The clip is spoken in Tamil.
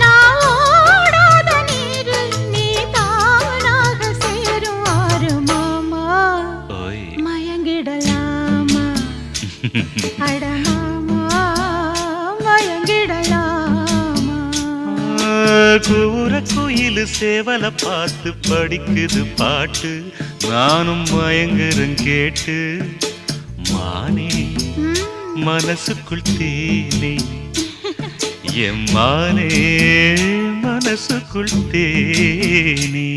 நான் ஓடாத நீரு நீ தானாக சேரும் ஆறு மாமா மயங்கிடலாமா அட மாமா மயங்கிடலாமா கூற குயிலு சேவல பார்த்து படிக்குது பாட்டு நானும் மயங்குறேன் கேட்டு மானே மனசுக்குள் தேனே எம்மானே மனசுக்குள் தேனே